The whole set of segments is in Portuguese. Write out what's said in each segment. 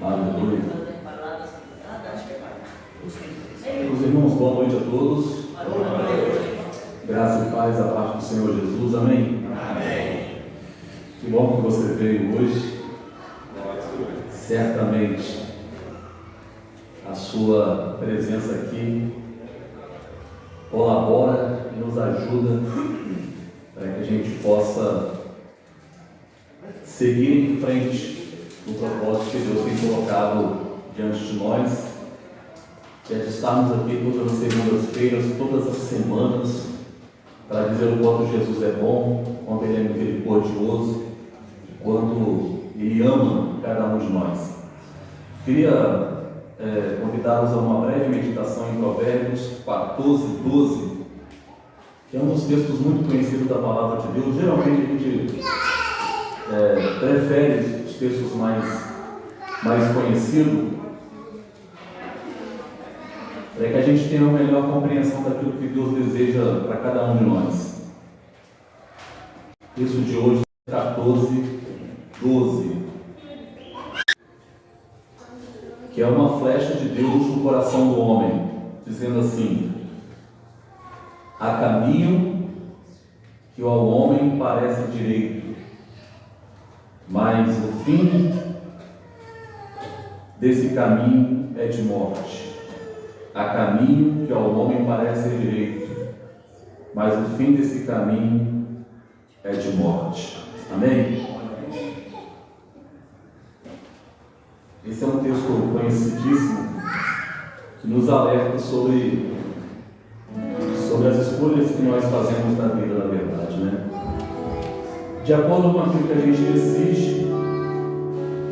Aleluia. Meus irmãos, boa noite a todos. Graça e paz da parte do Senhor Jesus. Amém? Amém. Que bom que você veio hoje. Certamente a sua presença aqui colabora e nos ajuda para que a gente possa seguir em frente no propósito que Deus tem colocado diante de nós, que é de estarmos aqui todas as segundas-feiras, todas as semanas, para dizer o quanto Jesus é bom, quanto Ele é misericordioso, quanto Ele ama cada um de nós. Queria convidá-los a uma breve meditação em Provérbios 14, 12, que é um dos textos muito conhecidos da Palavra de Deus. Geralmente a gente prefere os textos mais conhecidos, para que a gente tenha uma melhor compreensão daquilo que Deus deseja para cada um de nós. O texto de hoje é 14, 12, que é uma flecha de Deus no coração do homem, dizendo assim: há caminho que ao homem parece direito, mas o fim desse caminho é de morte. Há caminho que ao homem parece direito, mas o fim desse caminho é de morte. Amém? Esse é um texto conhecidíssimo que nos alerta sobre as escolhas que nós fazemos na vida, na verdade, né? De acordo com aquilo que a gente decide,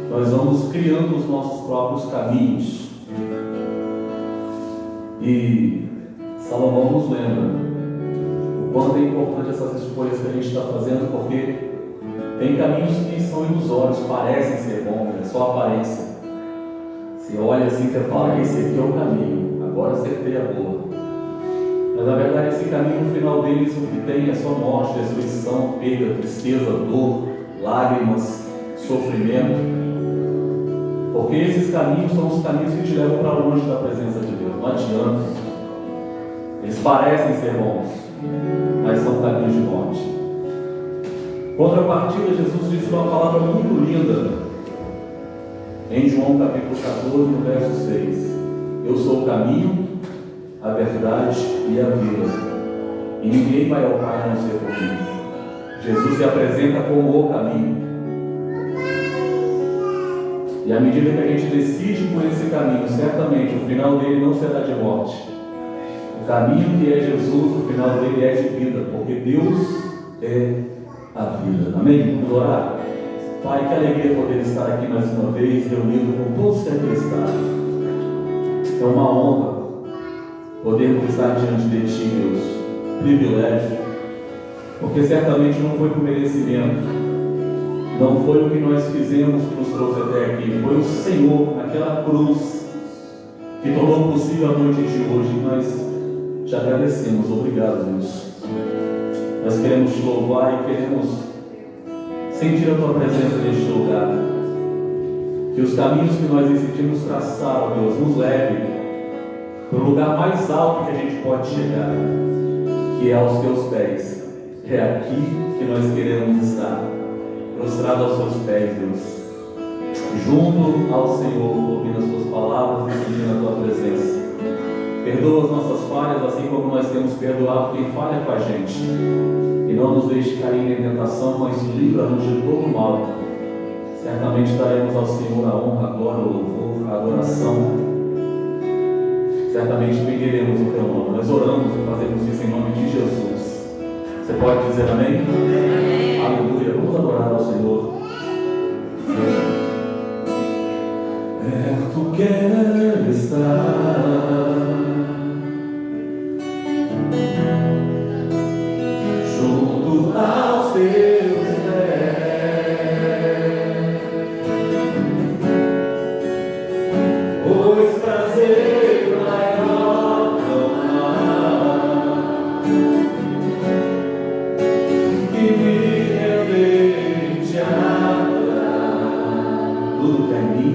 nós vamos criando os nossos próprios caminhos. E Salomão nos lembra o quanto é importante essas escolhas que a gente está fazendo, porque tem caminhos que são ilusórios, parecem ser bons, é só aparência. Você olha assim e você fala que esse aqui é o caminho, agora acertei a boa. Mas na verdade esse caminho, no final deles, o que tem é só morte, destruição, perda, tristeza, dor, lágrimas, sofrimento. Porque esses caminhos são os caminhos que te levam para longe da presença de Deus. Não adianta. Eles parecem ser bons, mas são caminhos de morte. Contrapartida, Jesus disse uma palavra muito linda em João capítulo 14, no verso 6. Eu sou o caminho, a verdade e a vida, e ninguém vai ao Pai a não ser por mim. Jesus se apresenta como o caminho. E à medida que a gente decide por esse caminho, certamente o final dele não será de morte. O caminho que é Jesus, o final dele é de vida, porque Deus é a vida. Amém? Vamos orar? Pai, que alegria poder estar aqui mais uma vez, reunido com todos que aqui estão. É uma honra podermos estar diante de Ti, Deus. Privilégio. Porque certamente não foi por merecimento. Não foi o que nós fizemos que nos trouxe até aqui. Foi o Senhor, naquela cruz, que tornou possível a noite de hoje. Nós te agradecemos. Obrigado, Deus. Nós queremos te louvar e queremos sentir a tua presença neste lugar. Que os caminhos que nós decidimos traçar, ó Deus, nos leve para o lugar mais alto que a gente pode chegar, que é aos teus pés. É aqui que nós queremos estar, prostrado aos teus pés, Deus, junto ao Senhor, ouvindo as tuas palavras e sentindo a tua presença. Perdoa as nossas falhas, assim como nós temos perdoado quem falha com a gente. E não nos deixe cair em tentação, mas livra-nos de todo o mal. Certamente daremos ao Senhor a honra, a glória, o louvor, a adoração. Certamente pediremos o teu nome. Nós oramos e fazemos isso em nome de Jesus. Você pode dizer amém? Amém. Aleluia. Vamos adorar ao Senhor. Perto quero estar, junto aos teus pés, pois prazer maior não há que me render te adorar. Tudo que é mim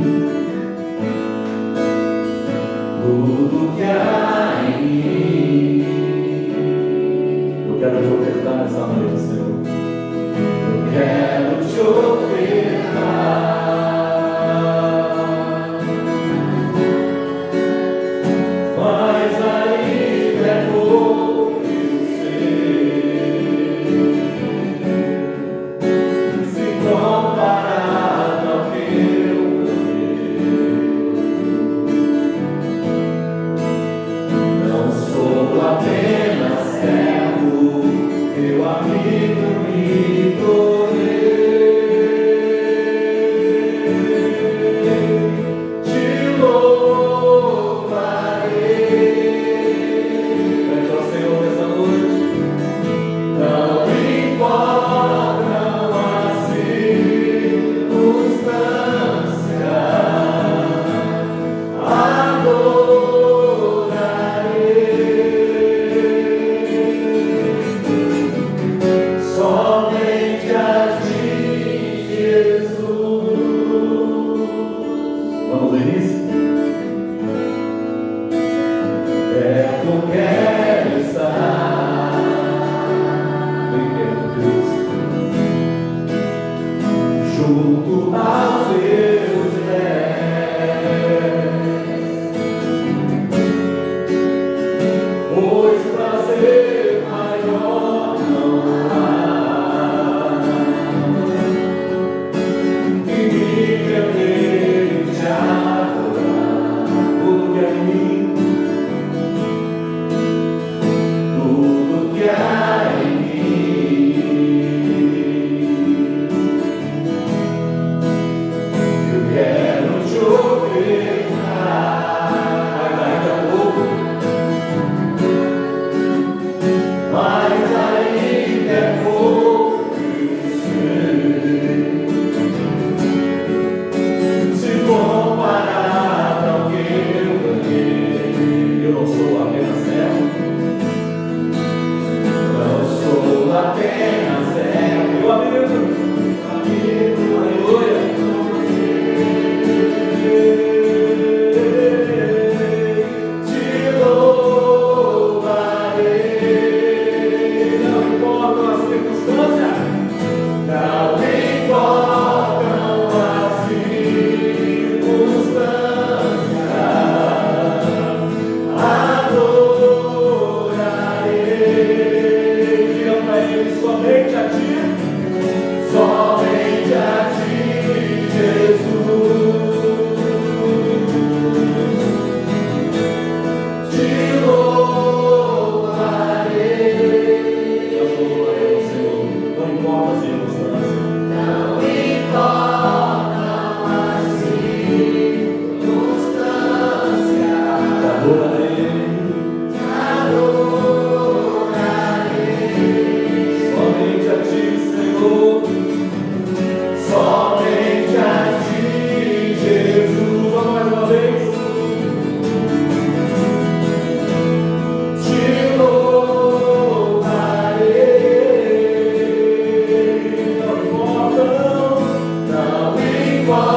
Grande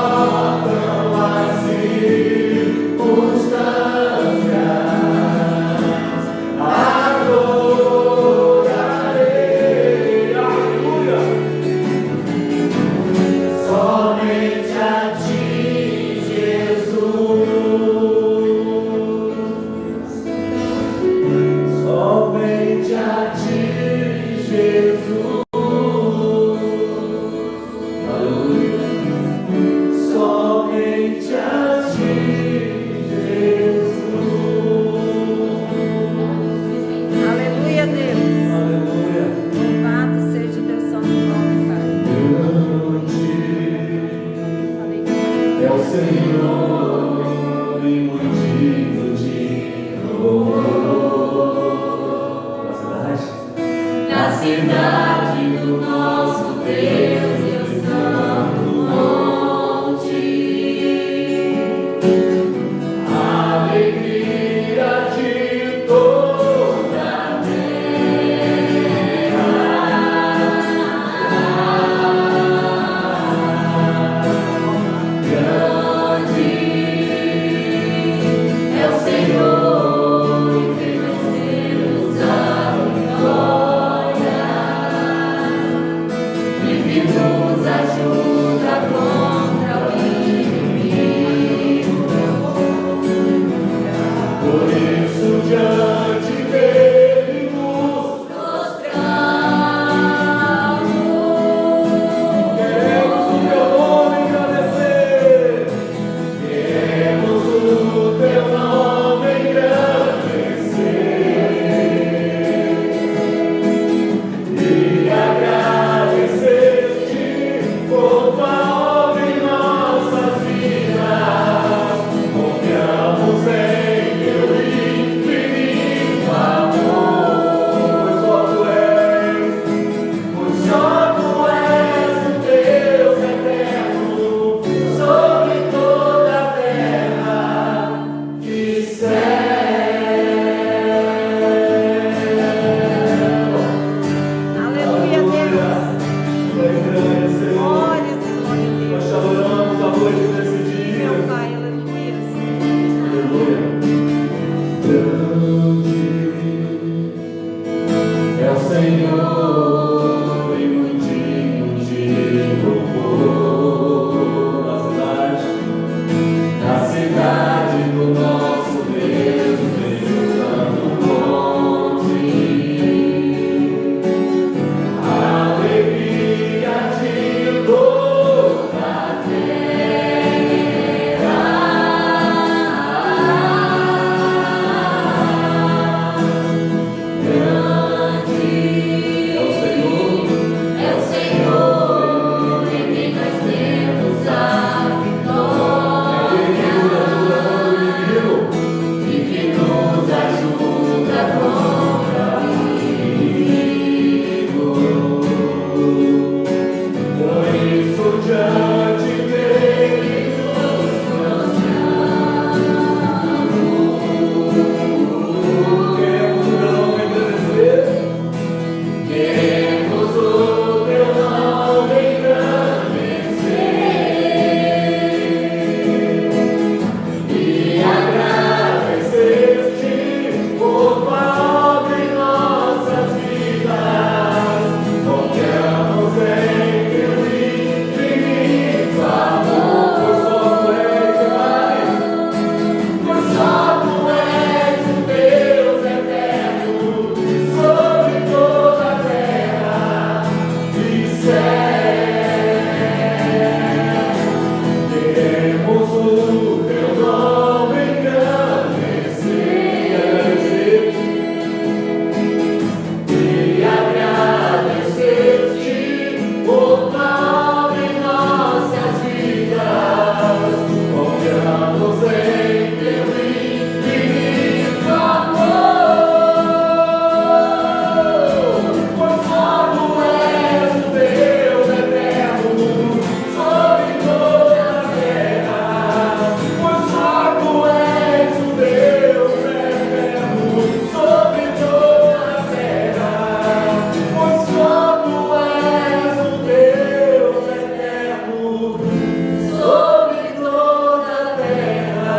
sobre toda a terra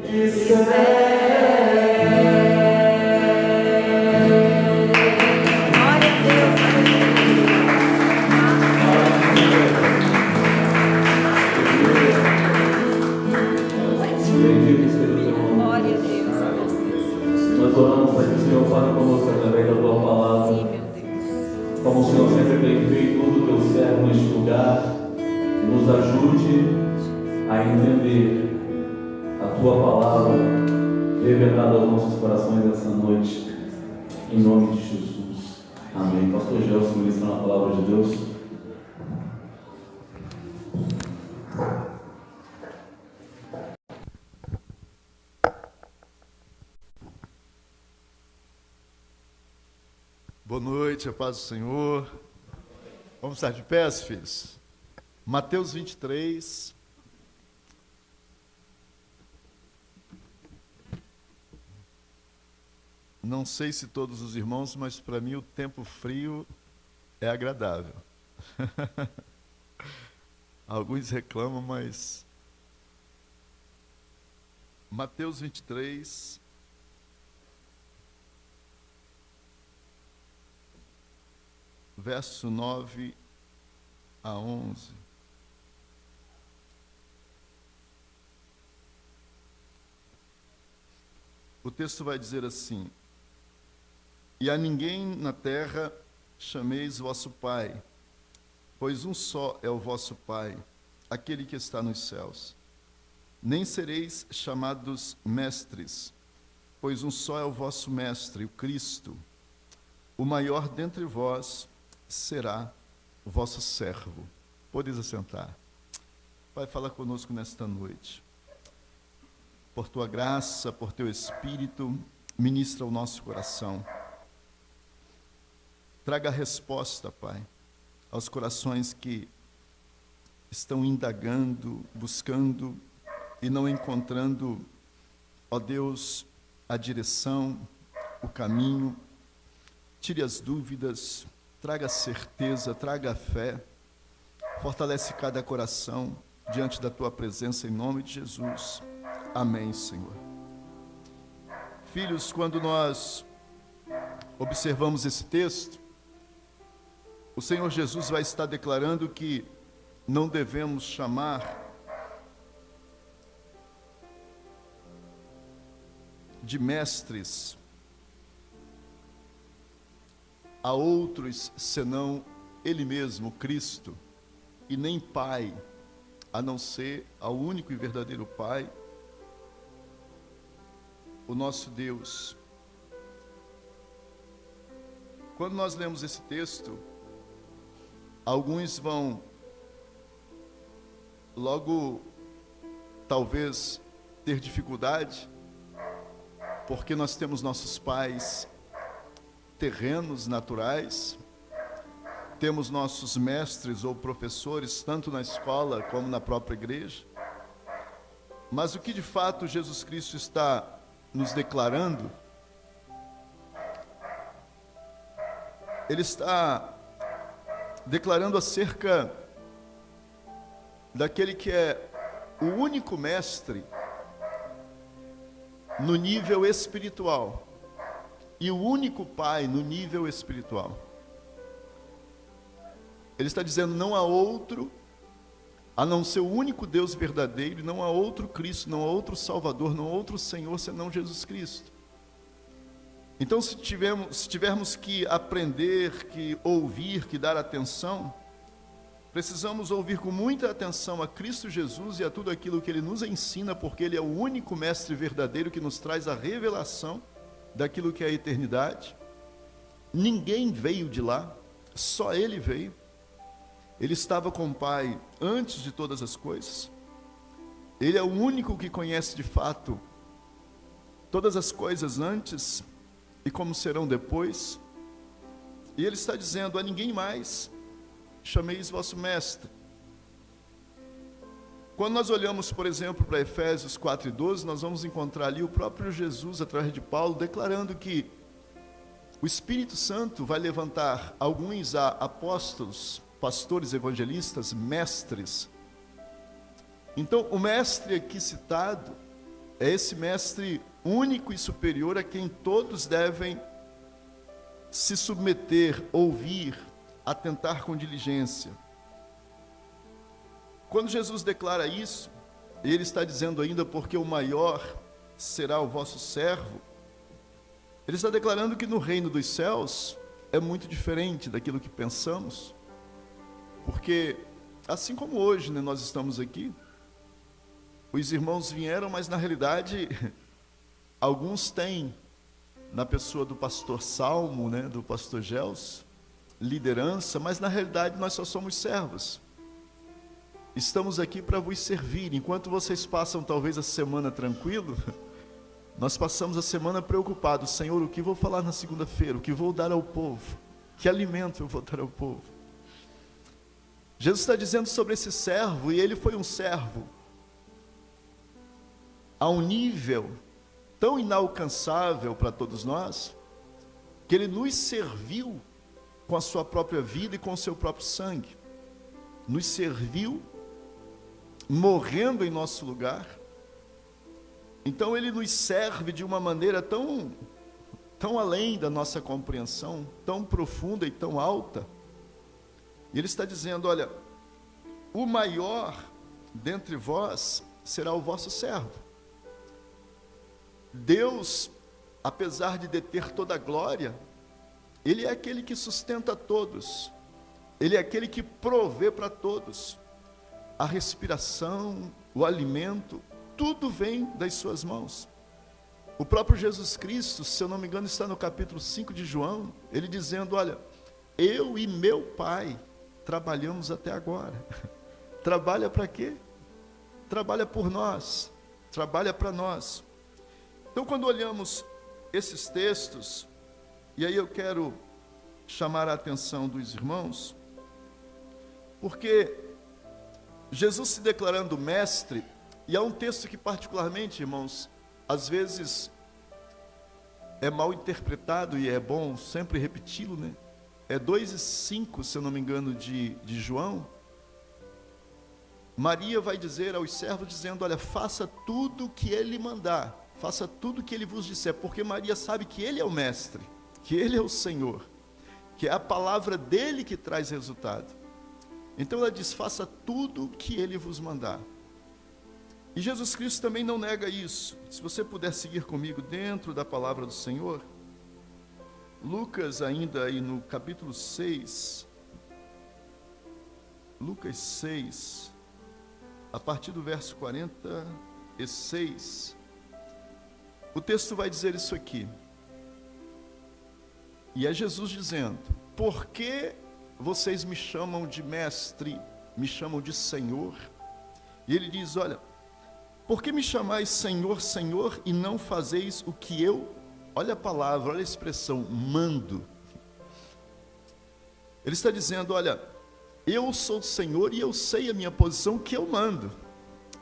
e céu. Oramos para que o Senhor fale conosco através da Tua Palavra. Sim, meu Deus. Como o Senhor sempre tem feito, todo o Teu servo neste lugar, nos ajude a entender a Tua Palavra revelada aos nossos corações essa noite, em nome de Jesus. Amém. Pastor Gelson, ministrando a Palavra de Deus. Boa noite, a paz do Senhor. Vamos estar de pé, filhos. Mateus 23. Não sei se todos os irmãos, mas para mim o tempo frio é agradável. Alguns reclamam, mas... Mateus 23... verso 9 a 11. O texto vai dizer assim: E a ninguém na terra chameis vosso Pai, pois um só é o vosso Pai, aquele que está nos céus. Nem sereis chamados mestres, pois um só é o vosso Mestre, o Cristo. O maior dentre vós será o vosso servo. Podeis assentar. Pai, fala conosco nesta noite. Por tua graça, por teu Espírito, ministra o nosso coração. Traga a resposta, Pai, aos corações que estão indagando, buscando e não encontrando, ó Deus, a direção, o caminho. Tire as dúvidas, traga a certeza, traga a fé, fortalece cada coração diante da Tua presença, em nome de Jesus. Amém, Senhor. Filhos, quando nós observamos esse texto, o Senhor Jesus vai estar declarando que não devemos chamar de mestres a outros senão Ele mesmo, Cristo, e nem Pai, a não ser ao único e verdadeiro Pai, o nosso Deus. Quando nós lemos esse texto, alguns vão logo, talvez, ter dificuldade, porque nós temos nossos pais terrenos, naturais, temos nossos mestres ou professores, tanto na escola como na própria igreja, mas o que de fato Jesus Cristo está nos declarando, Ele está declarando acerca daquele que é o único mestre no nível espiritual, e o único Pai no nível espiritual. Ele está dizendo: não há outro, a não ser o único Deus verdadeiro, não há outro Cristo, não há outro Salvador, não há outro Senhor senão Jesus Cristo. Então, se tivermos que aprender, que ouvir, que dar atenção, precisamos ouvir com muita atenção a Cristo Jesus e a tudo aquilo que Ele nos ensina, porque Ele é o único mestre verdadeiro que nos traz a revelação daquilo que é a eternidade. Ninguém veio de lá, só Ele veio. Ele estava com o Pai antes de todas as coisas. Ele é o único que conhece de fato todas as coisas antes e como serão depois. E Ele está dizendo: a ninguém mais chameis vosso mestre. Quando nós olhamos, por exemplo, para Efésios 4:12, nós vamos encontrar ali o próprio Jesus, através de Paulo, declarando que o Espírito Santo vai levantar alguns apóstolos, pastores, evangelistas, mestres, Então, o mestre aqui citado é esse mestre único e superior a quem todos devem se submeter, ouvir, atentar com diligência. Quando Jesus declara isso, ele está dizendo ainda, porque o maior será o vosso servo. Ele está declarando que no reino dos céus é muito diferente daquilo que pensamos, porque assim como hoje, né, nós estamos aqui, os irmãos vieram, mas na realidade alguns têm, na pessoa do pastor Salmo, né, do pastor Gels, liderança, mas na realidade nós só somos servos. Estamos aqui para vos servir. Enquanto vocês passam talvez a semana tranquilo, nós passamos a semana preocupados. Senhor, o que vou falar na segunda-feira? O que vou dar ao povo? Que alimento eu vou dar ao povo? Jesus está dizendo sobre esse servo, e ele foi um servo a um nível tão inalcançável para todos nós, que ele nos serviu com a sua própria vida e com o seu próprio sangue. Nos serviu morrendo em nosso lugar. Então ele nos serve de uma maneira tão além da nossa compreensão, tão profunda e tão alta. E ele está dizendo, olha, o maior dentre vós será o vosso servo. Deus, apesar de deter toda a glória, ele é aquele que sustenta todos. Ele é aquele que provê para todos. A respiração, o alimento, tudo vem das suas mãos. O próprio Jesus Cristo, se eu não me engano, está no capítulo 5 de João, ele dizendo, olha, eu e meu Pai trabalhamos até agora. Trabalha para quê? Trabalha por nós, trabalha para nós. Então, quando olhamos esses textos, e aí eu quero chamar a atenção dos irmãos, porque Jesus se declarando mestre, e há um texto que particularmente, irmãos, às vezes é mal interpretado e é bom sempre repeti-lo, né? É 2:5, se eu não me engano, de João. Maria vai dizer aos servos, dizendo, olha, faça tudo o que ele mandar, faça tudo o que ele vos disser, porque Maria sabe que ele é o mestre, que ele é o Senhor, que é a palavra dele que traz resultado. Então ela diz, faça tudo o que ele vos mandar. E Jesus Cristo também não nega isso. Se você puder seguir comigo dentro da palavra do Senhor, Lucas ainda aí no capítulo 6, Lucas 6, a partir do verso 46, o texto vai dizer isso aqui. E é Jesus dizendo, por que vocês me chamam de mestre, me chamam de Senhor? E ele diz, olha, por que me chamais Senhor, Senhor, e não fazeis o que eu, olha a palavra, olha a expressão, mando. Ele está dizendo, olha, eu sou o Senhor e eu sei a minha posição, que eu mando.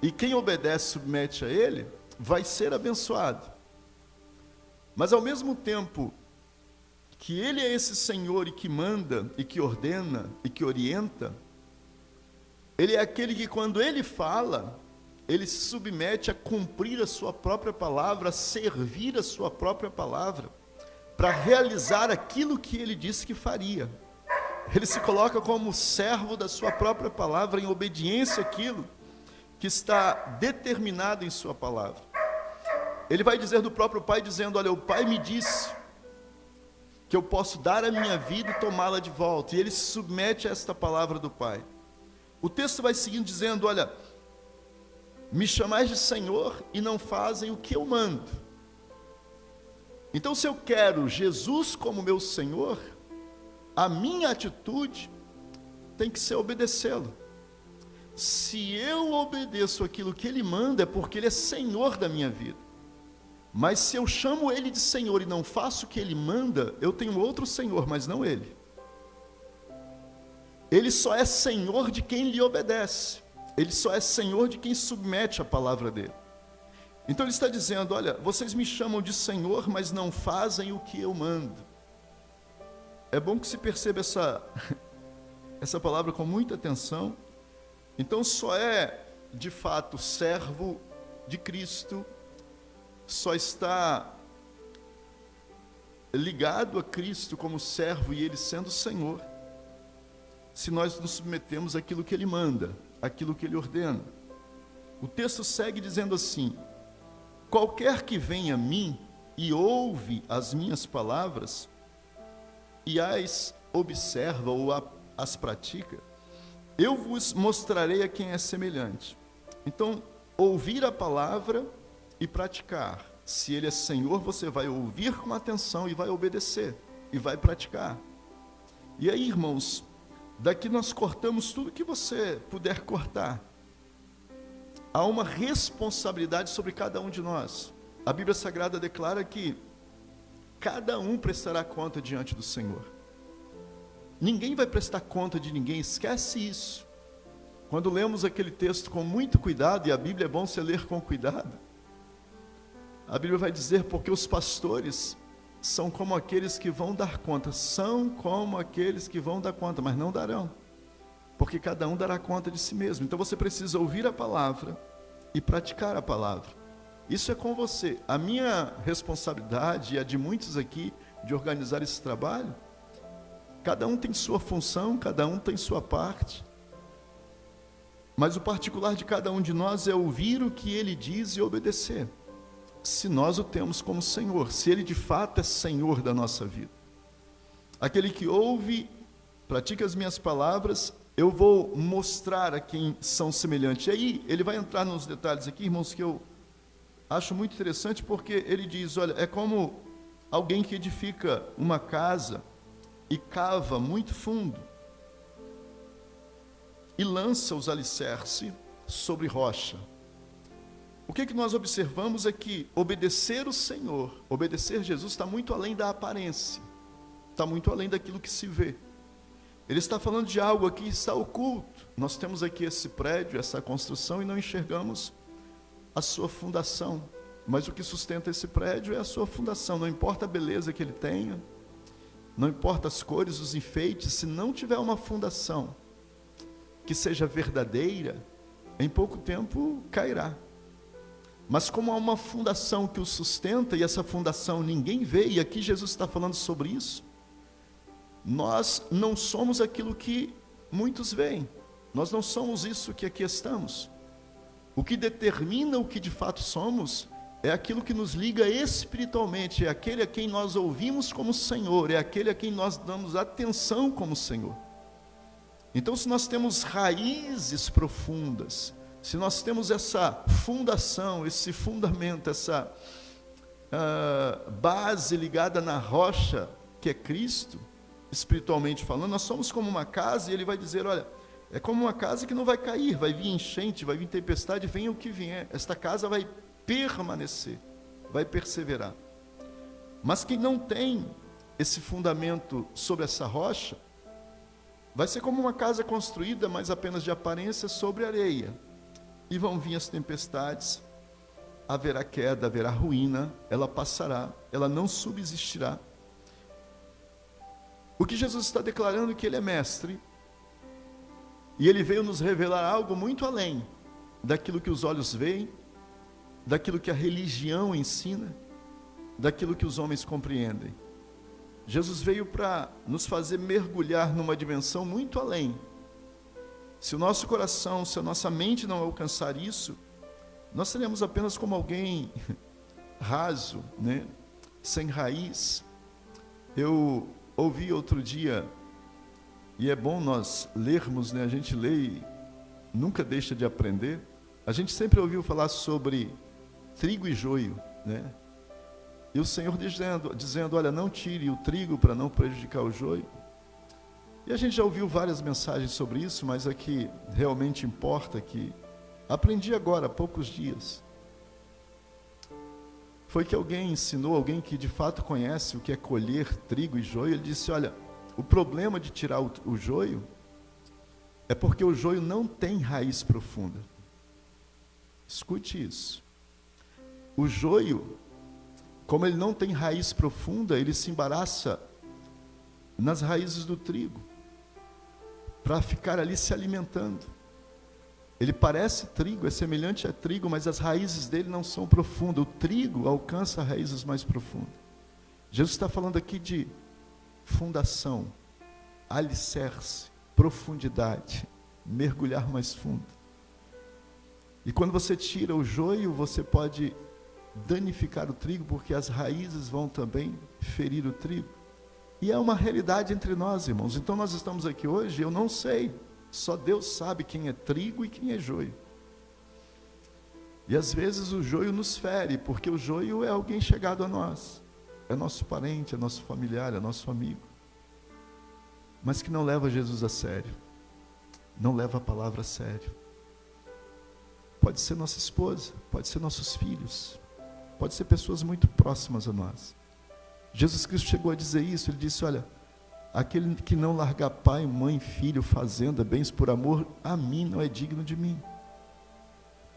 E quem obedece, submete a Ele, vai ser abençoado. Mas ao mesmo tempo que Ele é esse Senhor e que manda, e que ordena, e que orienta, Ele é aquele que quando Ele fala, Ele se submete a cumprir a sua própria palavra, a servir a sua própria palavra, para realizar aquilo que Ele disse que faria. Ele se coloca como servo da sua própria palavra, em obediência àquilo que está determinado em sua palavra. Ele vai dizer do próprio Pai, dizendo, olha, o Pai me disse que eu posso dar a minha vida e tomá-la de volta. E ele se submete a esta palavra do Pai. O texto vai seguindo dizendo, olha, me chamais de Senhor e não fazem o que eu mando. Então, se eu quero Jesus como meu Senhor, a minha atitude tem que ser obedecê-lo. Se eu obedeço aquilo que Ele manda, é porque Ele é Senhor da minha vida. Mas se eu chamo Ele de Senhor e não faço o que Ele manda, eu tenho outro Senhor, mas não Ele. Ele só é Senhor de quem lhe obedece. Ele só é Senhor de quem submete a palavra dele. Então ele está dizendo, olha, vocês me chamam de Senhor, mas não fazem o que eu mando. É bom que se perceba essa palavra com muita atenção. Então só é de fato, servo de Cristo, só está ligado a Cristo como servo e Ele sendo Senhor, se nós nos submetemos àquilo que Ele manda, àquilo que Ele ordena. O texto segue dizendo assim: qualquer que venha a mim e ouve as minhas palavras e as observa ou as pratica, eu vos mostrarei a quem é semelhante. Então, ouvir a palavra e praticar. Se Ele é Senhor, você vai ouvir com atenção e vai obedecer, e vai praticar. E aí, irmãos, daqui nós cortamos tudo que você puder cortar. Há uma responsabilidade sobre cada um de nós. A Bíblia Sagrada declara que cada um prestará conta diante do Senhor. Ninguém vai prestar conta de ninguém, esquece isso. Quando lemos aquele texto com muito cuidado, e a Bíblia é bom você ler com cuidado, a Bíblia vai dizer: porque os pastores são como aqueles que vão dar conta, são como aqueles que vão dar conta, mas não darão, porque cada um dará conta de si mesmo. Então você precisa ouvir a palavra e praticar a palavra. Isso é com você. A minha responsabilidade e a de muitos aqui de organizar esse trabalho, cada um tem sua função, cada um tem sua parte, mas o particular de cada um de nós é ouvir o que Ele diz e obedecer, se nós o temos como Senhor, se Ele de fato é Senhor da nossa vida. Aquele que ouve, pratica as minhas palavras, eu vou mostrar a quem são semelhantes. E aí ele vai entrar nos detalhes aqui, irmãos, que eu acho muito interessante, porque ele diz: olha, é como alguém que edifica uma casa e cava muito fundo e lança os alicerces sobre rocha. O que nós observamos é que obedecer o Senhor, obedecer Jesus, está muito além da aparência, está muito além daquilo que se vê. Ele está falando de algo aqui que está oculto. Nós temos aqui esse prédio, essa construção, e não enxergamos a sua fundação, mas o que sustenta esse prédio é a sua fundação. Não importa a beleza que ele tenha, não importa as cores, os enfeites, se não tiver uma fundação que seja verdadeira, em pouco tempo cairá. Mas como há uma fundação que o sustenta, e essa fundação ninguém vê, e aqui Jesus está falando sobre isso, nós não somos aquilo que muitos veem, nós não somos isso que aqui estamos. O que determina o que de fato somos é aquilo que nos liga espiritualmente, é aquele a quem nós ouvimos como Senhor, é aquele a quem nós damos atenção como Senhor. Então, se nós temos raízes profundas, se nós temos essa fundação, esse fundamento, essa base ligada na rocha, que é Cristo, espiritualmente falando, nós somos como uma casa, e ele vai dizer: olha, é como uma casa que não vai cair, vai vir enchente, vai vir tempestade, venha o que vier, esta casa vai permanecer, vai perseverar. Mas quem não tem esse fundamento sobre essa rocha, vai ser como uma casa construída, mas apenas de aparência, sobre areia. E vão vir as tempestades, haverá queda, haverá ruína, ela passará, ela não subsistirá. O que Jesus está declarando é que Ele é mestre, e Ele veio nos revelar algo muito além daquilo que os olhos veem, daquilo que a religião ensina, daquilo que os homens compreendem. Jesus veio para nos fazer mergulhar numa dimensão muito além. Se o nosso coração, se a nossa mente não alcançar isso, nós seremos apenas como alguém raso, né? Sem raiz. Eu ouvi outro dia, e é bom nós lermos, né? A gente lê e nunca deixa de aprender. A gente sempre ouviu falar sobre trigo e joio, né? E o Senhor dizendo, olha, não tire o trigo para não prejudicar o joio. E a gente já ouviu várias mensagens sobre isso, mas a que realmente importa, que aprendi agora há poucos dias, foi que alguém ensinou, alguém que de fato conhece o que é colher trigo e joio. Ele disse: olha, o problema de tirar o joio é porque o joio não tem raiz profunda. Escute isso. O joio, como ele não tem raiz profunda, ele se embaraça nas raízes do trigo, para ficar ali se alimentando. Ele parece trigo, é semelhante a trigo, mas as raízes dele não são profundas. O trigo alcança raízes mais profundas. Jesus está falando aqui de fundação, alicerce, profundidade, mergulhar mais fundo. E quando você tira o joio, você pode danificar o trigo, porque as raízes vão também ferir o trigo. E é uma realidade entre nós, irmãos. Então nós estamos aqui hoje, eu não sei, só Deus sabe quem é trigo e quem é joio. E às vezes o joio nos fere, porque o joio é alguém chegado a nós, é nosso parente, é nosso familiar, é nosso amigo, mas que não leva Jesus a sério, não leva a palavra a sério. Pode ser nossa esposa, pode ser nossos filhos, pode ser pessoas muito próximas a nós. Jesus Cristo chegou a dizer isso, ele disse, olha, aquele que não largar pai, mãe, filho, fazenda, bens por amor a mim, não é digno de mim.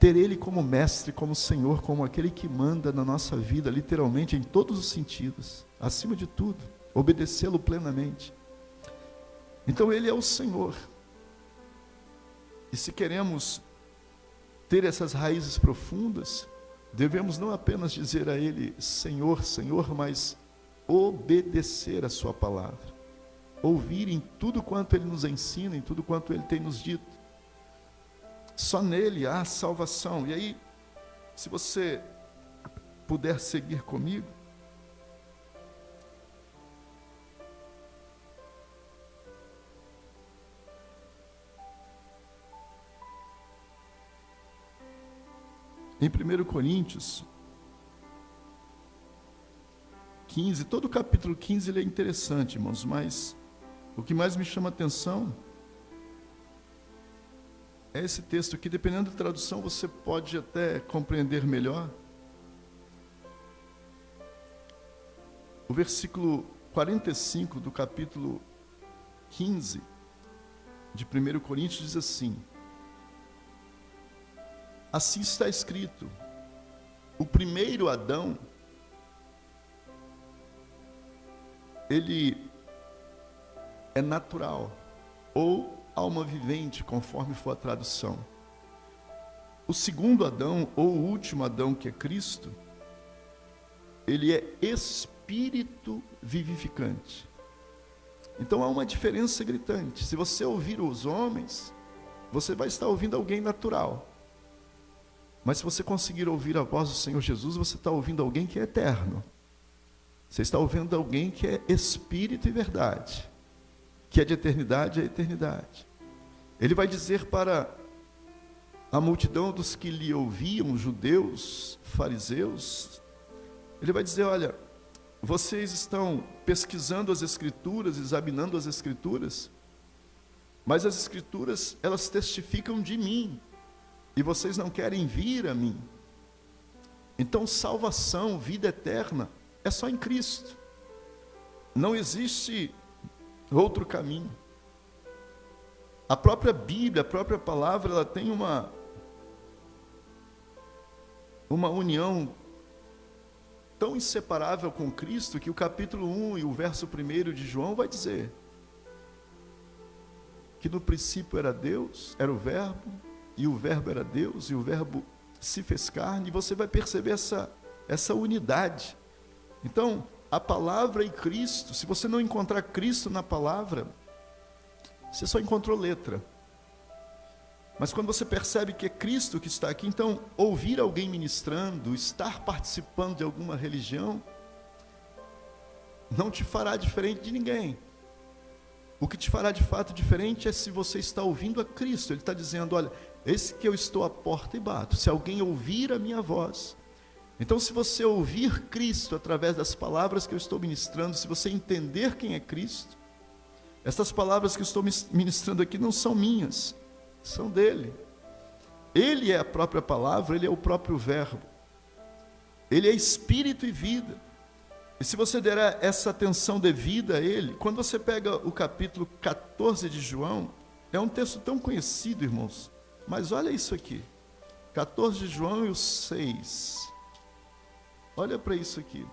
Ter ele como mestre, como Senhor, como aquele que manda na nossa vida, literalmente, em todos os sentidos, acima de tudo, obedecê-lo plenamente. Então ele é o Senhor. E se queremos ter essas raízes profundas, devemos não apenas dizer a ele, Senhor, Senhor, mas obedecer a sua palavra. Ouvir em tudo quanto ele nos ensina, em tudo quanto ele tem nos dito. Só nele há salvação. E aí, se você puder seguir comigo, em 1 Coríntios 15, todo o capítulo 15 ele é interessante, irmãos, mas o que mais me chama a atenção é esse texto aqui. Dependendo da tradução, você pode até compreender melhor. O versículo 45 do capítulo 15 de 1 Coríntios diz assim: assim está escrito, o primeiro Adão, ele é natural, ou alma vivente, conforme for a tradução. O segundo Adão, ou o último Adão, que é Cristo, ele é espírito vivificante. Então há uma diferença gritante. Se você ouvir os homens, você vai estar ouvindo alguém natural. Mas se você conseguir ouvir a voz do Senhor Jesus, você está ouvindo alguém que é eterno. Você está ouvindo alguém que é espírito e verdade, que é de eternidade a eternidade. Ele vai dizer para a multidão dos que lhe ouviam, judeus, fariseus, ele vai dizer, olha, vocês estão pesquisando as Escrituras, examinando as Escrituras, mas as Escrituras, elas testificam de mim, e vocês não querem vir a mim. Então, salvação, vida eterna, é só em Cristo. Não existe outro caminho. A própria Bíblia, a própria palavra, ela tem uma união tão inseparável com Cristo, que o capítulo 1 e o verso 1 de João vai dizer que no princípio era Deus, era o Verbo, e o Verbo era Deus, e o Verbo se fez carne, e você vai perceber essa unidade. Então, a palavra e Cristo, se você não encontrar Cristo na palavra, você só encontrou letra. Mas quando você percebe que é Cristo que está aqui, então, ouvir alguém ministrando, estar participando de alguma religião, não te fará diferente de ninguém. O que te fará de fato diferente é se você está ouvindo a Cristo. Ele está dizendo, olha, eis que eu estou à porta e bato, se alguém ouvir a minha voz. Então, se você ouvir Cristo através das palavras que eu estou ministrando, se você entender quem é Cristo, essas palavras que eu estou ministrando aqui não são minhas, são dele. Ele é a própria palavra, ele é o próprio verbo. Ele é espírito e vida. E se você der essa atenção devida a ele, quando você pega o capítulo 14 de João, é um texto tão conhecido, irmãos, mas olha isso aqui, 14 de João e o 6, olha para isso aqui,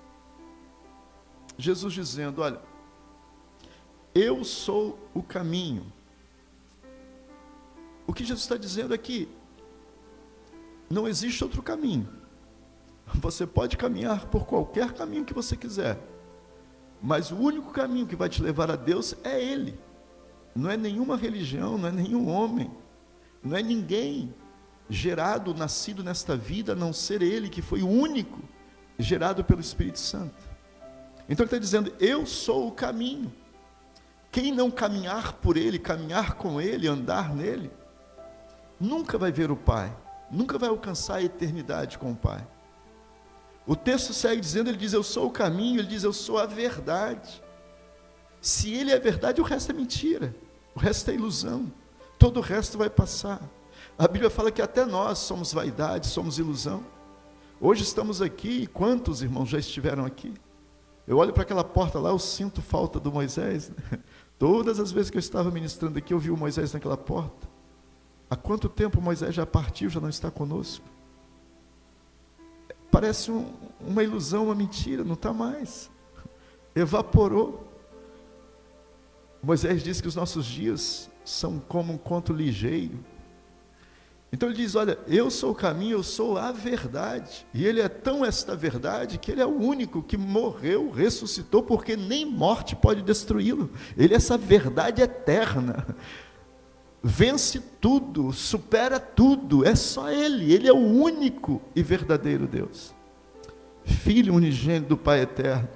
Jesus dizendo, olha, eu sou o caminho. O que Jesus está dizendo aqui, Não existe outro caminho. Você pode caminhar por qualquer caminho que você quiser, mas o único caminho que vai te levar a Deus é Ele. Não é nenhuma religião, não é nenhum homem, não é ninguém gerado, nascido nesta vida, a não ser Ele, que foi o único gerado pelo Espírito Santo. Então ele está dizendo, eu sou o caminho. Quem não caminhar por Ele, caminhar com Ele, andar nele, nunca vai ver o Pai, nunca vai alcançar a eternidade com o Pai. O texto segue dizendo, ele diz, eu sou o caminho, ele diz, eu sou a verdade. Se Ele é verdade, o resto é mentira, o resto é ilusão, todo o resto vai passar. A Bíblia fala que até nós somos vaidade, somos ilusão. Hoje estamos aqui, e quantos irmãos já estiveram aqui? Eu olho para aquela porta lá, eu sinto falta do Moisés, né? Todas as vezes que eu estava ministrando aqui, eu vi o Moisés naquela porta. Há quanto tempo Moisés já partiu, já não está conosco? Parece uma ilusão, uma mentira, não está mais. Evaporou. Moisés diz que os nossos dias são como um conto ligeiro. Então ele diz, olha, eu sou o caminho, eu sou a verdade. E Ele é tão esta verdade que Ele é o único que morreu, ressuscitou, porque nem morte pode destruí-lo. Ele é essa verdade eterna. Vence tudo, supera tudo, é só Ele é o único e verdadeiro Deus. Filho unigênito do Pai eterno.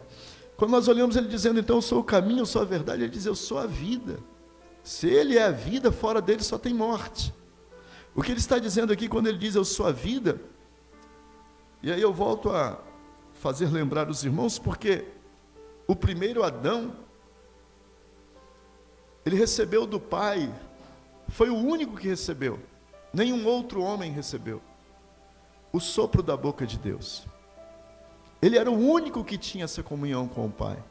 Quando nós olhamos Ele dizendo, então eu sou o caminho, eu sou a verdade, Ele diz, eu sou a vida. Se Ele é a vida, fora dele só tem morte. O que Ele está dizendo aqui quando Ele diz, eu sou a vida, e aí eu volto a fazer lembrar os irmãos, porque o primeiro Adão, ele recebeu do Pai, foi o único que recebeu, nenhum outro homem recebeu, o sopro da boca de Deus. Ele era o único que tinha essa comunhão com o Pai.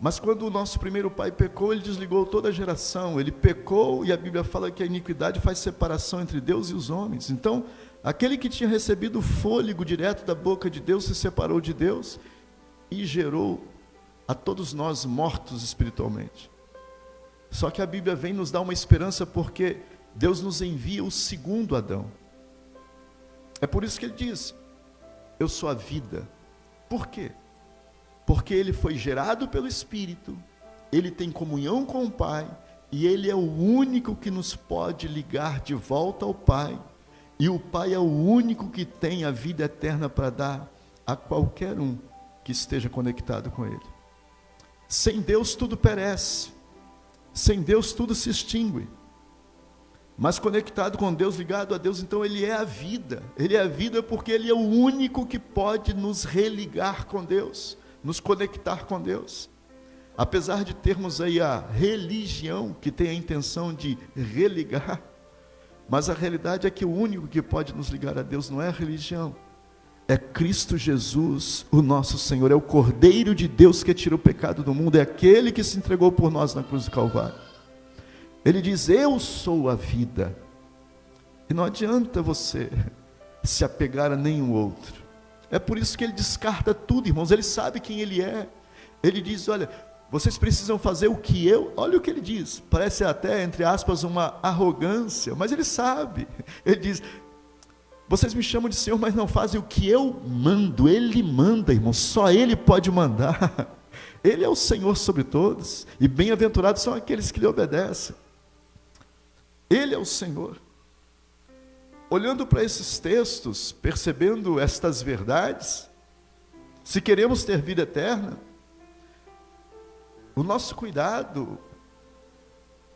Mas quando o nosso primeiro pai pecou, ele desligou toda a geração. Ele pecou e a Bíblia fala que a iniquidade faz separação entre Deus e os homens. Então, aquele que tinha recebido o fôlego direto da boca de Deus se separou de Deus e gerou a todos nós mortos espiritualmente. Só que a Bíblia vem nos dar uma esperança, porque Deus nos envia o segundo Adão. É por isso que Ele diz, eu sou a vida. Por quê? Porque Ele foi gerado pelo Espírito, Ele tem comunhão com o Pai, e Ele é o único que nos pode ligar de volta ao Pai, e o Pai é o único que tem a vida eterna para dar a qualquer um que esteja conectado com Ele. Sem Deus tudo perece, sem Deus tudo se extingue, mas conectado com Deus, ligado a Deus, então Ele é a vida porque Ele é o único que pode nos religar com Deus, nos conectar com Deus. Apesar de termos aí a religião, que tem a intenção de religar, mas a realidade é que o único que pode nos ligar a Deus não é a religião, é Cristo Jesus, o nosso Senhor, é o Cordeiro de Deus que tirou o pecado do mundo, é aquele que se entregou por nós na cruz do Calvário. Ele diz, eu sou a vida, e não adianta você se apegar a nenhum outro. É por isso que Ele descarta tudo, irmãos. Ele sabe quem Ele é. Ele diz, olha, vocês precisam fazer o que eu... Olha o que Ele diz, parece até, entre aspas, uma arrogância, mas Ele sabe. Ele diz, vocês me chamam de Senhor, mas não fazem o que eu mando. Ele manda, irmãos, só Ele pode mandar. Ele é o Senhor sobre todos, e bem-aventurados são aqueles que lhe obedecem. Ele é o Senhor. Olhando para esses textos, percebendo estas verdades, se queremos ter vida eterna, o nosso cuidado,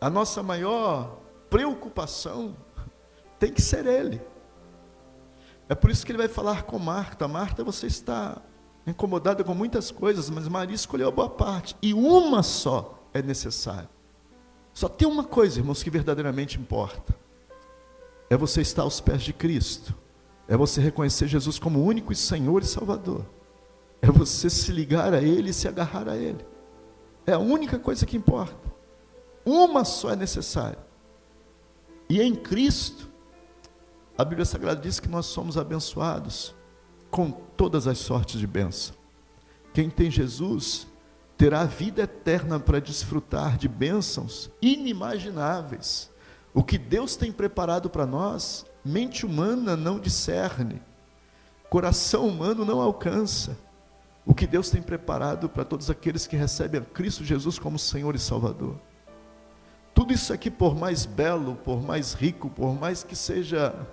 a nossa maior preocupação tem que ser Ele. É por isso que Ele vai falar com Marta. Marta, você está incomodada com muitas coisas, mas Maria escolheu a boa parte, e uma só é necessária. Só tem uma coisa, irmãos, que verdadeiramente importa. É você estar aos pés de Cristo. É você reconhecer Jesus como o único Senhor e Salvador. É você se ligar a Ele e se agarrar a Ele. É a única coisa que importa. Uma só é necessária. E em Cristo, a Bíblia Sagrada diz que nós somos abençoados com todas as sortes de bênção. Quem tem Jesus terá a vida eterna para desfrutar de bênçãos inimagináveis. O que Deus tem preparado para nós mente humana não discerne, coração humano não alcança o que Deus tem preparado para todos aqueles que recebem a Cristo Jesus como Senhor e Salvador. Tudo isso aqui, por mais belo, por mais rico, por mais que seja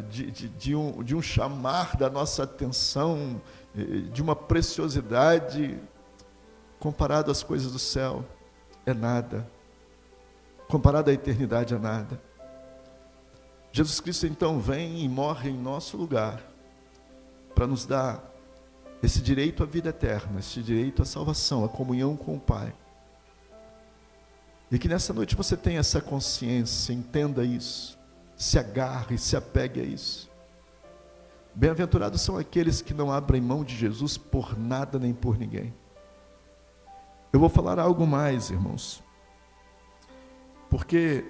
de um chamar da nossa atenção, de uma preciosidade, comparado às coisas do céu, é nada. Comparado à eternidade, é nada. Jesus Cristo então vem e morre em nosso lugar, para nos dar esse direito à vida eterna, esse direito à salvação, à comunhão com o Pai. E que nessa noite você tenha essa consciência, entenda isso, se agarre, se apegue a isso. Bem-aventurados são aqueles que não abrem mão de Jesus por nada nem por ninguém. Eu vou falar algo mais, irmãos, porque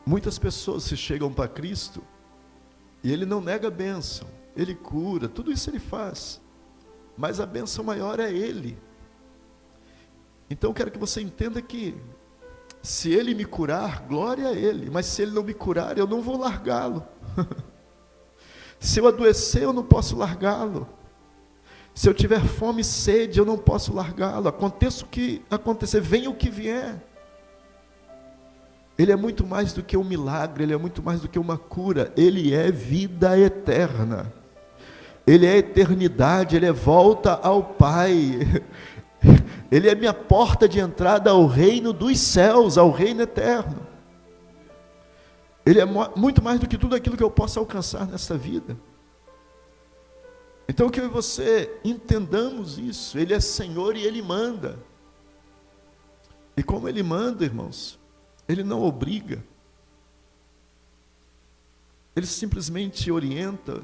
muitas pessoas se chegam para Cristo e Ele não nega a bênção, Ele cura, tudo isso Ele faz, mas a bênção maior é Ele. Então eu quero que você entenda que se Ele me curar, glória a Ele, mas se Ele não me curar, eu não vou largá-lo. Se eu adoecer, eu não posso largá-lo. Se eu tiver fome e sede, eu não posso largá-lo. Aconteça o que acontecer, venha o que vier. Ele é muito mais do que um milagre, Ele é muito mais do que uma cura. Ele é vida eterna. Ele é eternidade, Ele é volta ao Pai. Ele é minha porta de entrada ao reino dos céus, ao reino eterno. Ele é muito mais do que tudo aquilo que eu possa alcançar nessa vida. Então que eu e você entendamos isso. Ele é Senhor e Ele manda. E como Ele manda, irmãos, Ele não obriga. Ele simplesmente orienta,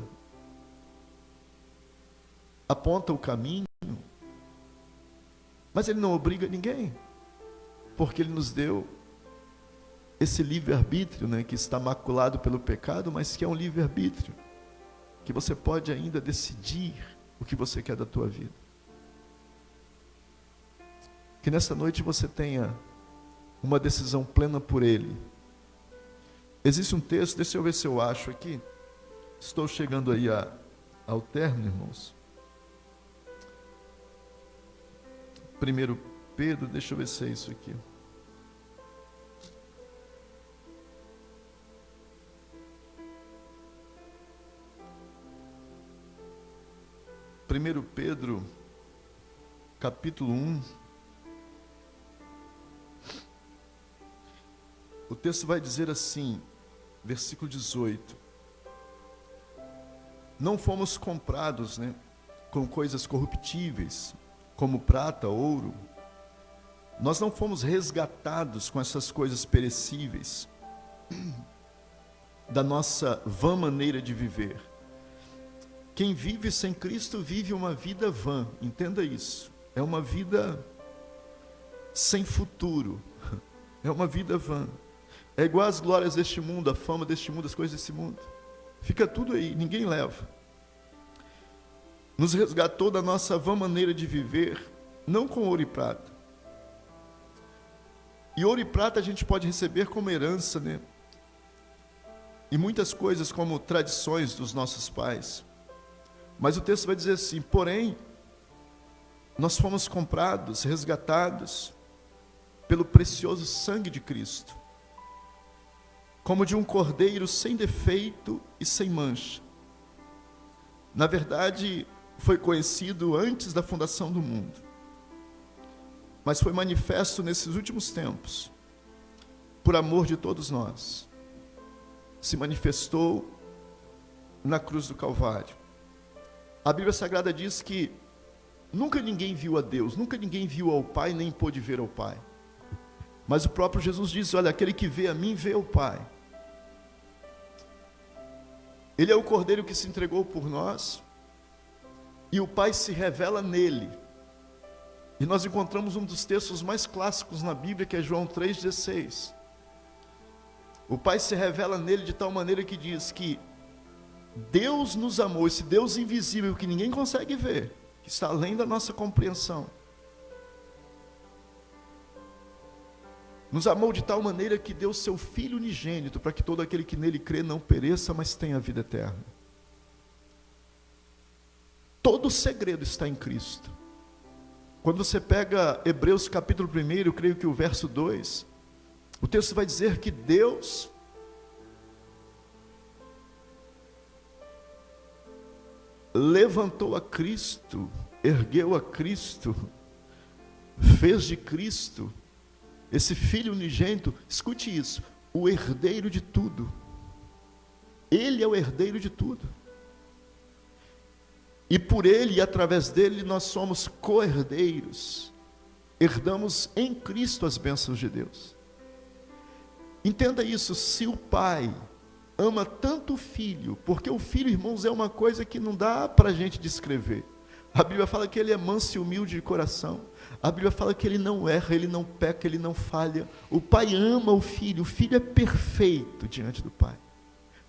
aponta o caminho, mas Ele não obriga ninguém, porque Ele nos deu esse livre-arbítrio, né, que está maculado pelo pecado, mas que é um livre-arbítrio, que você pode ainda decidir o que você quer da tua vida. Que nesta noite você tenha uma decisão plena por Ele. Existe um texto, deixa eu ver se eu acho aqui, estou chegando aí ao término, irmãos. 1 Pedro, deixa eu ver se é isso aqui. Primeiro Pedro, capítulo 1. O texto vai dizer assim, versículo 18. Não fomos comprados, né, com coisas corruptíveis, como prata, ouro. Nós não fomos resgatados com essas coisas perecíveis da nossa vã maneira de viver. Quem vive sem Cristo vive uma vida vã, entenda isso. É uma vida sem futuro, é uma vida vã. É igual às glórias deste mundo, a fama deste mundo, as coisas desse mundo. Fica tudo aí, ninguém leva. Nos resgatou da nossa vã maneira de viver, não com ouro e prata. E ouro e prata a gente pode receber como herança, né? E muitas coisas como tradições dos nossos pais. Mas o texto vai dizer assim, porém, nós fomos comprados, resgatados, pelo precioso sangue de Cristo, como de um cordeiro sem defeito e sem mancha. Na verdade, foi conhecido antes da fundação do mundo, mas foi manifesto nesses últimos tempos, por amor de todos nós. Se manifestou na cruz do Calvário. A Bíblia Sagrada diz que nunca ninguém viu a Deus, nunca ninguém viu ao Pai, nem pôde ver ao Pai. Mas o próprio Jesus diz, olha, aquele que vê a mim, vê o Pai. Ele é o Cordeiro que se entregou por nós, e o Pai se revela nele. E nós encontramos um dos textos mais clássicos na Bíblia, que é João 3,16. O Pai se revela nele de tal maneira que diz que Deus nos amou, esse Deus invisível que ninguém consegue ver, que está além da nossa compreensão. Nos amou de tal maneira que deu seu Filho unigênito, para que todo aquele que nele crê não pereça, mas tenha a vida eterna. Todo o segredo está em Cristo. Quando você pega Hebreus capítulo 1, eu creio que o verso 2, o texto vai dizer que Deus levantou a Cristo, ergueu a Cristo, fez de Cristo, esse Filho unigênito, escute isso, o herdeiro de tudo. Ele é o herdeiro de tudo. E por Ele e através dele nós somos co-herdeiros. Herdamos em Cristo as bênçãos de Deus. Entenda isso, se o Pai ama tanto o Filho, porque o Filho, irmãos, é uma coisa que não dá para a gente descrever. A Bíblia fala que Ele é manso e humilde de coração. A Bíblia fala que Ele não erra, Ele não peca, Ele não falha. O Pai ama o Filho é perfeito diante do Pai.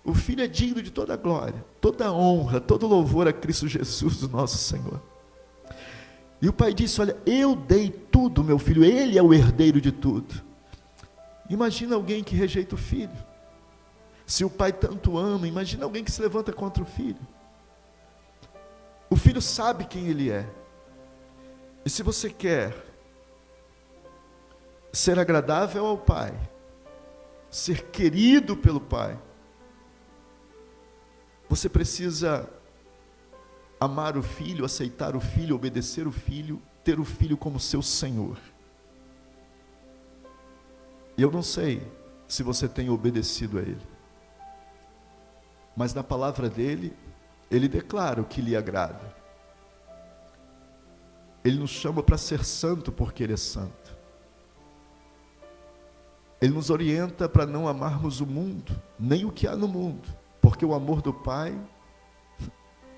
O Filho é digno de toda a glória, toda a honra, todo louvor a Cristo Jesus, o nosso Senhor. E o Pai disse, olha, eu dei tudo, meu Filho, Ele é o herdeiro de tudo. Imagina alguém que rejeita o Filho. Se o Pai tanto ama, imagina alguém que se levanta contra o Filho. O Filho sabe quem Ele é. E se você quer ser agradável ao Pai, ser querido pelo Pai, você precisa amar o Filho, aceitar o Filho, obedecer o Filho, ter o Filho como seu Senhor. E eu não sei se você tem obedecido a Ele, mas na palavra dEle, Ele declara o que lhe agrada. Ele nos chama para ser santo porque Ele é santo. Ele nos orienta para não amarmos o mundo, nem o que há no mundo, porque o amor do Pai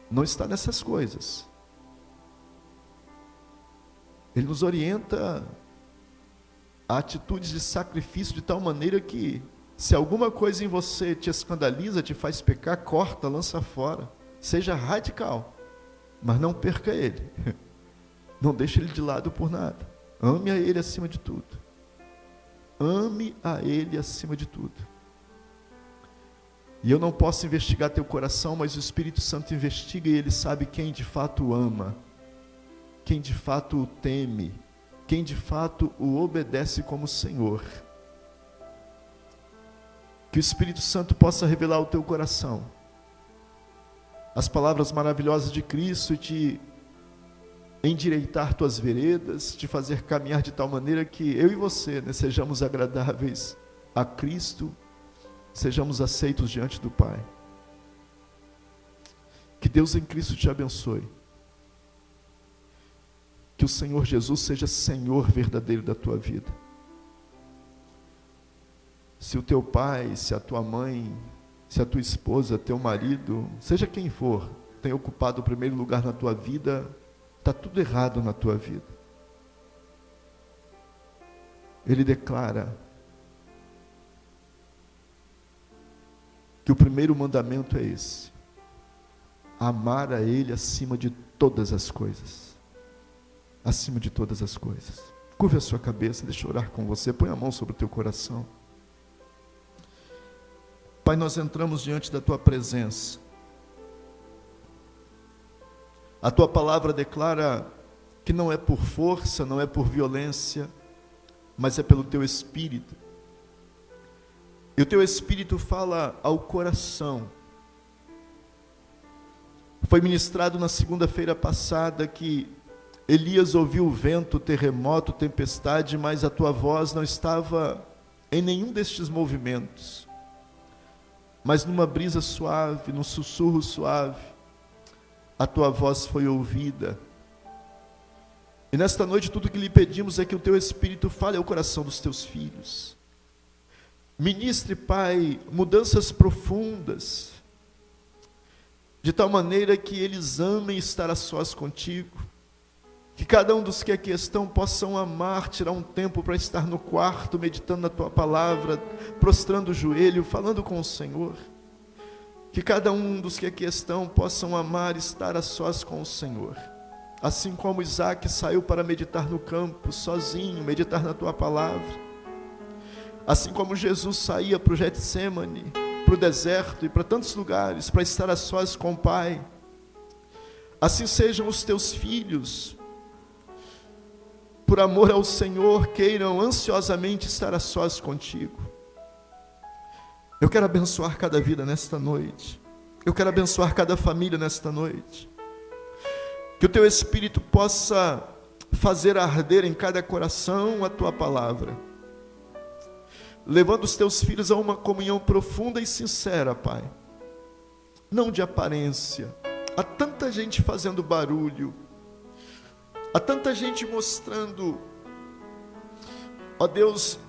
não está nessas coisas. Ele nos orienta a atitudes de sacrifício de tal maneira que, se alguma coisa em você te escandaliza, te faz pecar, corta, lança fora. Seja radical, mas não perca Ele. Não deixe Ele de lado por nada. Ame a Ele acima de tudo. Ame a Ele acima de tudo. E eu não posso investigar teu coração, mas o Espírito Santo investiga e Ele sabe quem de fato o ama, quem de fato o teme, quem de fato o obedece como Senhor. Que o Espírito Santo possa revelar ao teu coração as palavras maravilhosas de Cristo e te endireitar tuas veredas, te fazer caminhar de tal maneira que eu e você, né, sejamos agradáveis a Cristo, sejamos aceitos diante do Pai. Que Deus em Cristo te abençoe. Que o Senhor Jesus seja Senhor verdadeiro da tua vida. Se o teu pai, se a tua mãe, se a tua esposa, teu marido, seja quem for, tem ocupado o primeiro lugar na tua vida, está tudo errado na tua vida. Ele declara que o primeiro mandamento é esse: amar a Ele acima de todas as coisas. Acima de todas as coisas. Curva a sua cabeça, deixa eu orar com você, põe a mão sobre o teu coração. Pai, nós entramos diante da Tua presença. A Tua palavra declara que não é por força, não é por violência, mas é pelo Teu Espírito. E o Teu Espírito fala ao coração. Foi ministrado na segunda-feira passada que Elias ouviu o vento, o terremoto, tempestade, mas a Tua voz não estava em nenhum destes movimentos. Mas numa brisa suave, num sussurro suave, a Tua voz foi ouvida. E nesta noite tudo que lhe pedimos é que o Teu Espírito fale ao coração dos Teus filhos. Ministre, Pai, mudanças profundas, de tal maneira que eles amem estar a sós contigo. Que cada um dos que aqui estão possam amar, tirar um tempo para estar no quarto, meditando na Tua palavra, prostrando o joelho, falando com o Senhor. Que cada um dos que aqui estão possam amar, estar a sós com o Senhor. Assim como Isaac saiu para meditar no campo, sozinho, meditar na Tua palavra. Assim como Jesus saía para o Getsemane, para o deserto e para tantos lugares, para estar a sós com o Pai, assim sejam os teus filhos, por amor ao Senhor, queiram ansiosamente estar a sós contigo. Eu quero abençoar cada vida nesta noite. Eu quero abençoar cada família nesta noite. Que o teu Espírito possa fazer arder em cada coração a tua palavra, levando os teus filhos a uma comunhão profunda e sincera, Pai, não de aparência. Há tanta gente fazendo barulho, há tanta gente mostrando, ó Deus,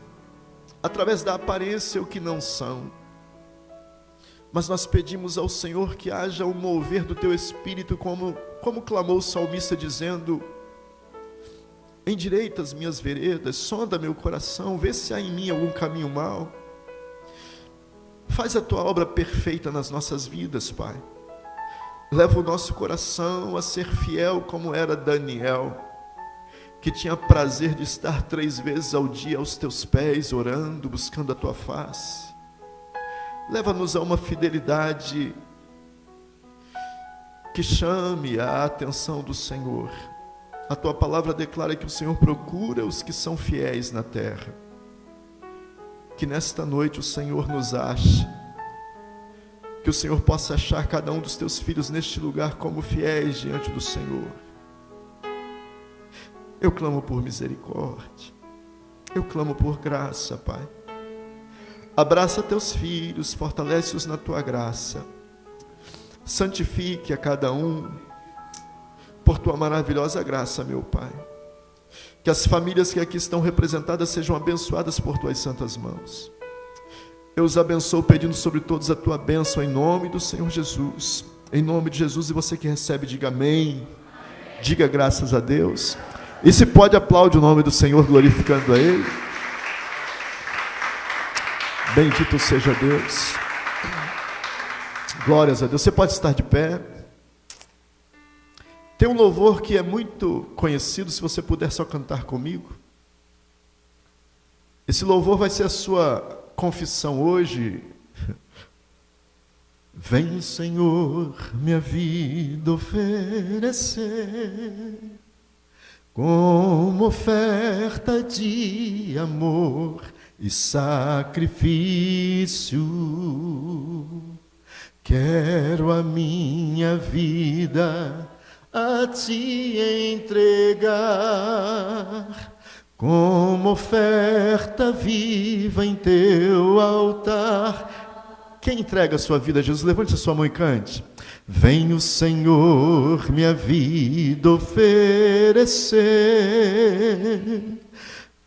através da aparência o que não são. Mas nós pedimos ao Senhor que haja um mover do teu Espírito, como clamou o salmista dizendo: endireita as minhas veredas, sonda meu coração, vê se há em mim algum caminho mau. Faz a tua obra perfeita nas nossas vidas, Pai. Leva o nosso coração a ser fiel como era Daniel, que tinha prazer de estar 3 vezes ao dia aos teus pés, orando, buscando a tua face. Leva-nos a uma fidelidade que chame a atenção do Senhor. A tua palavra declara que o Senhor procura os que são fiéis na terra. Que nesta noite o Senhor nos ache, que o Senhor possa achar cada um dos teus filhos neste lugar como fiéis diante do Senhor. Eu clamo por misericórdia, eu clamo por graça, Pai. Abraça teus filhos, fortalece-os na tua graça, santifique a cada um por tua maravilhosa graça, meu Pai. Que as famílias que aqui estão representadas sejam abençoadas por tuas santas mãos. Eu os abençoo pedindo sobre todos a tua bênção em nome do Senhor Jesus. Em nome de Jesus, e você que recebe, diga amém. Diga graças a Deus. E se pode, aplaude o nome do Senhor, glorificando a Ele. Bendito seja Deus. Glórias a Deus. Você pode estar de pé. Tem um louvor que é muito conhecido, se você puder só cantar comigo. Esse louvor vai ser a sua confissão hoje. Vem, Senhor, minha vida oferecer como oferta de amor e sacrifício. Quero a minha vida a te entregar como oferta viva em teu altar. Quem entrega a sua vida a Jesus? Levante a sua mão e cante. Vem o Senhor minha vida oferecer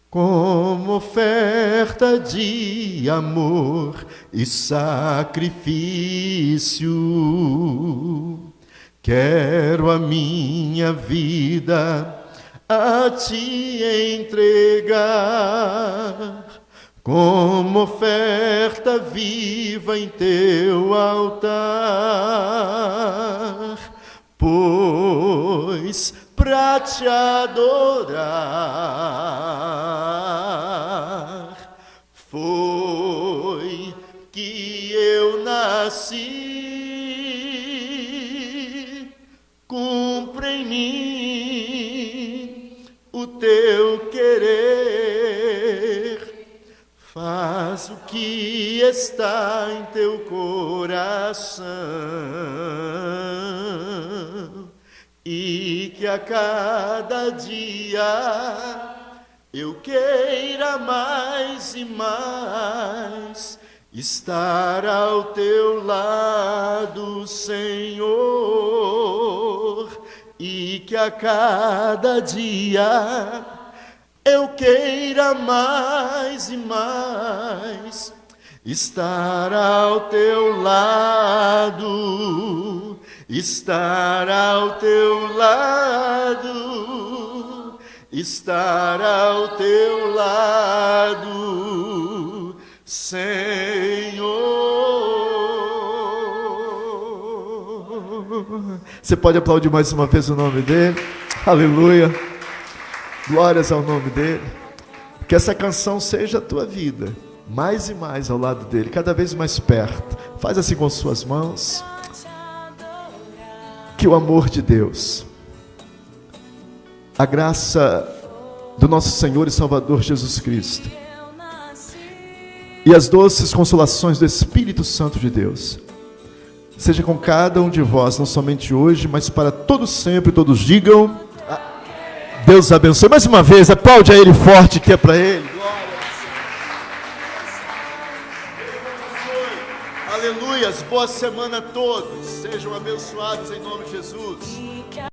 como oferta de amor e sacrifício. Quero a minha vida a te entregar como oferta viva em teu altar, pois pra te adorar foi que eu nasci. Cumpre em mim o teu querer, faz o que está em teu coração, e que a cada dia eu queira mais e mais estar ao teu lado, Senhor, e que a cada dia eu queira mais e mais estar ao teu lado, estar ao teu lado, estar ao teu lado, Senhor. Você pode aplaudir mais uma vez o nome dele? Aleluia. Glórias ao nome dele. Que essa canção seja a tua vida. mais e mais ao lado dele, cada vez mais perto. Faz assim com suas mãos. Que o amor de Deus, a graça do nosso Senhor e Salvador Jesus Cristo e as doces consolações do Espírito Santo de Deus seja com cada um de vós, não somente hoje, mas para todos sempre. Todos digam: Deus abençoe. Mais uma vez, aplaude a Ele forte, que é para Ele. Aleluias, boa semana a todos, sejam abençoados em nome de Jesus.